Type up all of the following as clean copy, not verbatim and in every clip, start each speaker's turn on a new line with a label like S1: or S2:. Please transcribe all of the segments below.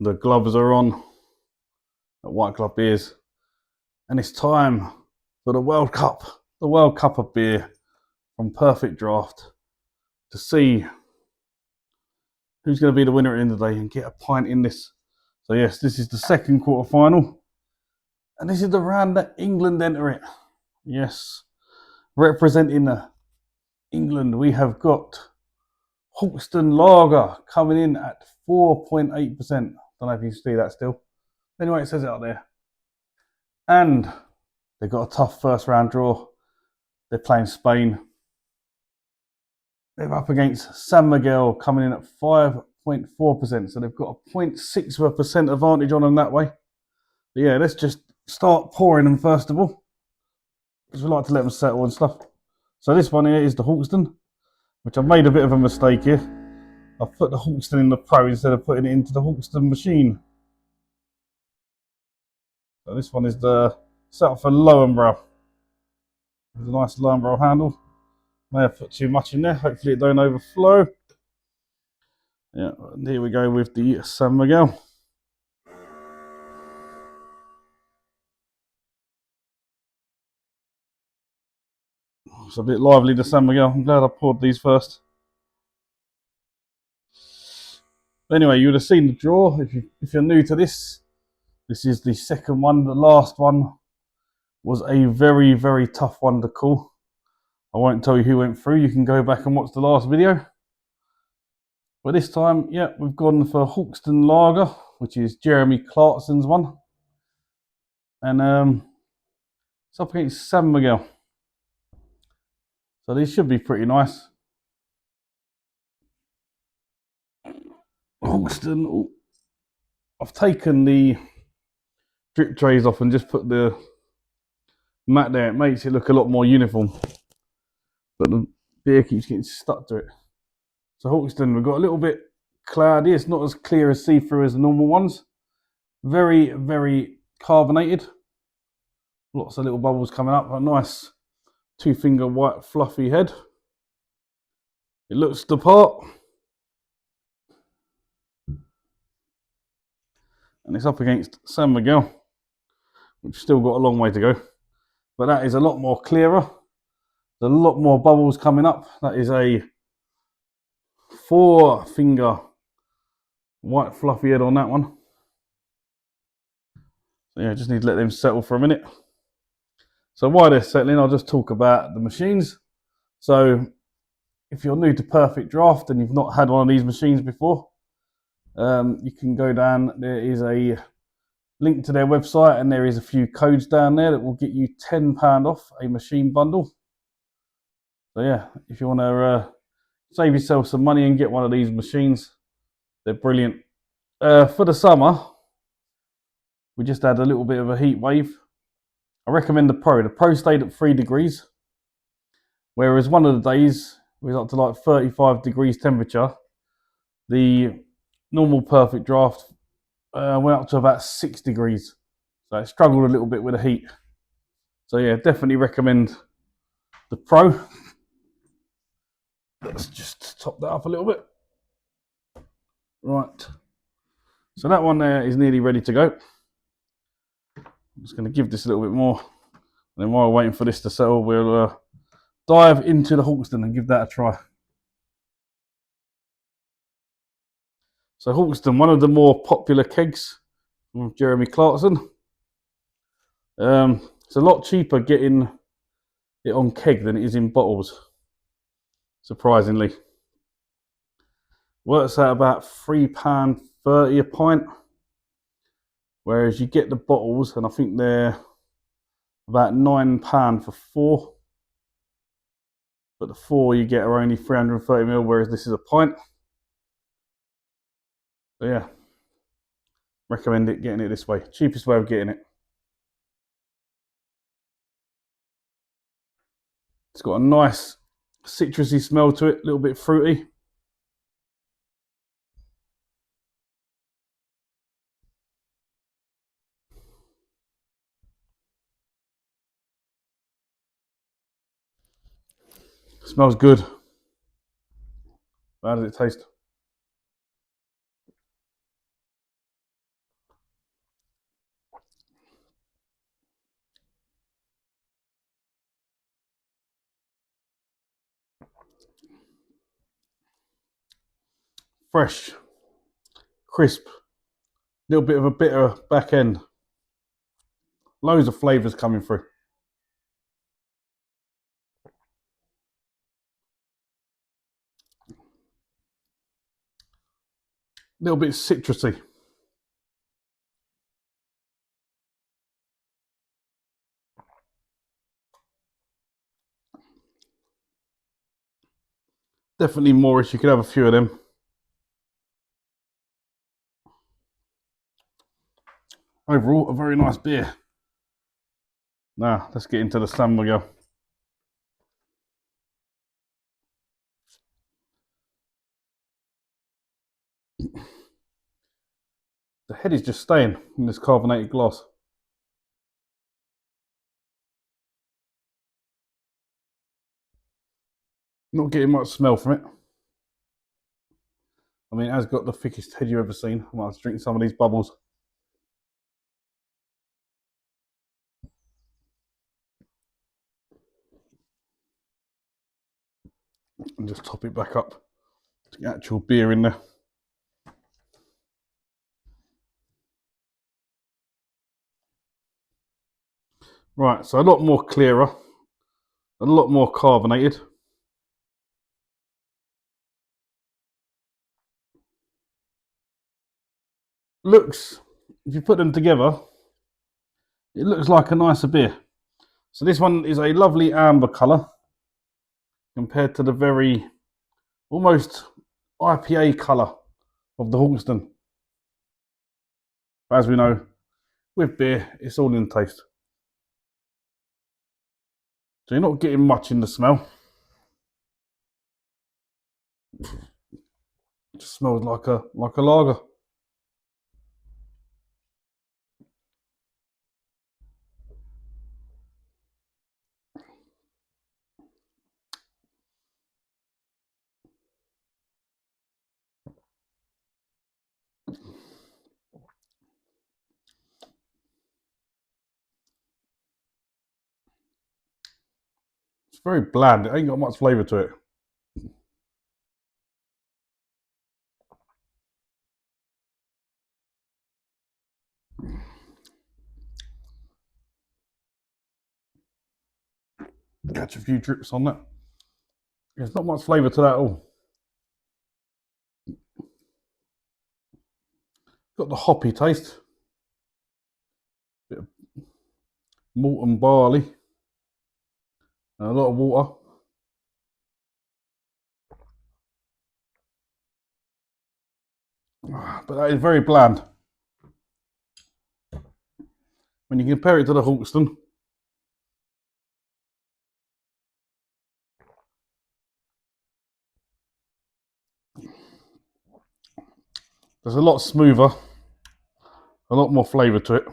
S1: The gloves are on at White Glove Beers, and it's time for the World Cup of beer from Perfect Draft, to see who's going to be the winner at the end of the day and get a pint in this. So yes, this is the second quarter final, and this is the round that England enter it. Yes, representing England, we have got Hawkstone Lager coming in at 4.8%. Don't know if you can see that still. Anyway, it says it up there. And they've got a tough first round draw. They're playing Spain. They're up against San Miguel coming in at 5.4%. So they've got a 0.6% advantage on them that way. But yeah, let's just start pouring them first of all, because we like to let them settle and stuff. So this one here is the Hawkstone, which I've made a bit of a mistake here. I've put the Hawkstone in the Pro instead of putting it into the Hawkstone machine. So this one is the set up for Lowenbrow. There's a nice Lowenbrow handle. May have put too much in there. Hopefully it don't overflow. Yeah, and here we go with the San Miguel. It's a bit lively, the San Miguel. I'm glad I poured these first. Anyway, you would have seen the draw. If you're new to this, this is the second one. The last one was a very, very tough one to call. I won't tell you who went through. You can go back and watch the last video. But this time, yeah, we've gone for Hawkstone Lager, which is Jeremy Clarkson's one. And it's up against San Miguel. So these should be pretty nice. Hawkstone. Oh, I've taken the drip trays off and just put the mat there. It makes it look a lot more uniform. But the beer keeps getting stuck to it. So Hawkstone, we've got a little bit cloudy. It's not as clear as see-through as the normal ones. Very, very carbonated. Lots of little bubbles coming up. A nice two-finger white fluffy head. It looks the part. And it's up against San Miguel, which still got a long way to go. But that is a lot more clearer. There's a lot more bubbles coming up. That is a four-finger white fluffy head on that one. So yeah, just need to let them settle for a minute. So while they're settling, I'll just talk about the machines. So if you're new to Perfect Draft and you've not had one of these machines before, you can go down. There is a link to their website, and there is a few codes down there that will get you £10 off a machine bundle. So yeah, if you want to save yourself some money and get one of these machines, they're brilliant. For the summer, we just had a little bit of a heat wave. I recommend the Pro. The Pro stayed at 3 degrees, whereas one of the days was up to like 35 degrees temperature. The normal Perfect Draft went up to about 6 degrees. So it struggled a little bit with the heat. So yeah, definitely recommend the Pro. Let's just top that up a little bit. Right. So that one there is nearly ready to go. I'm just going to give this a little bit more. And then while we're waiting for this to settle, we'll dive into the Hawkstone and give that a try. So Hawkstone, one of the more popular kegs from Jeremy Clarkson. It's a lot cheaper getting it on keg than it is in bottles, surprisingly. Works out about £3.30 a pint, whereas you get the bottles, and I think they're about £9 for 4. But the 4 you get are only 330ml, whereas this is a pint. So yeah, recommend it, getting it this way. Cheapest way of getting it. It's got a nice citrusy smell to it, a little bit fruity. Smells good. How does it taste? fresh, crisp, little bit of a bitter back end. Loads of flavours coming through. Little bit citrusy. Definitely Moorish. You could have a few of them. Overall, a very nice beer. Now, let's get into the San Miguel. The head is just staying in this carbonated glass. Not getting much smell from it. I mean, it has got the thickest head you've ever seen. I might have to drink some of these bubbles. And just top it back up to get actual beer in there. Right, so a lot more clearer, a lot more carbonated. Looks, if you put them together, it looks like a nicer beer. So this one is a lovely amber colour compared to the very almost IPA colour of the Hawkstone. As we know, with beer, it's all in taste. So you're not getting much in the smell. It just smells like a lager. It's very bland. It ain't got much flavour to it. Catch a few drips on that. There's not much flavour to that at all. Got the hoppy taste. Bit of malt and barley. And a lot of water. But that is very bland. When you compare it to the Hawkstone, there's a lot smoother, a lot more flavour to it.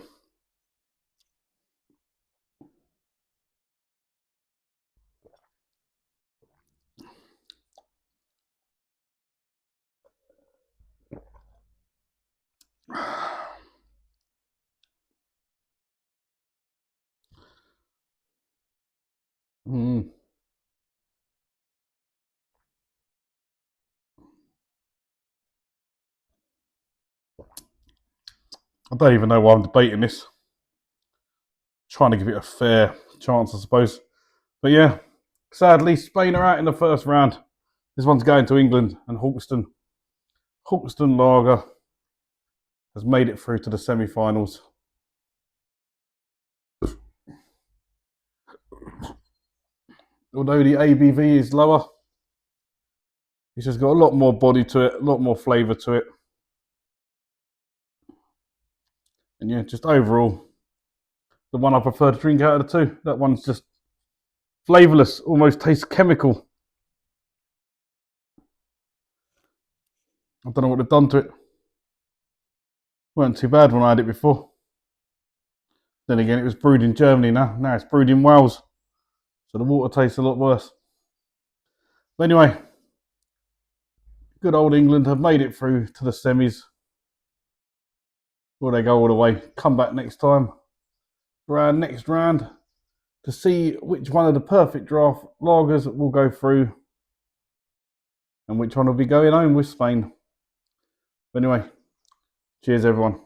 S1: Mm. I don't even know why I'm debating this. Trying to give it a fair chance, I suppose. But yeah, sadly, Spain are out in the first round. This one's going to England, and Hawkstone Lager has made it through to the semi-finals. Although the ABV is lower, it's just got a lot more body to it, a lot more flavour to it. And yeah, just overall, the one I prefer to drink out of the two. That one's just flavourless, almost tastes chemical. I don't know what they've done to it. Weren't too bad when I had it before. Then again, it was brewed in Germany now. Now it's brewed in Wales. So the water tastes a lot worse. But anyway, good old England have made it through to the semis. Will they go all the way? Come back next time for our next round to see which one of the perfect draft lagers will go through and which one will be going home with Spain. But anyway, cheers everyone.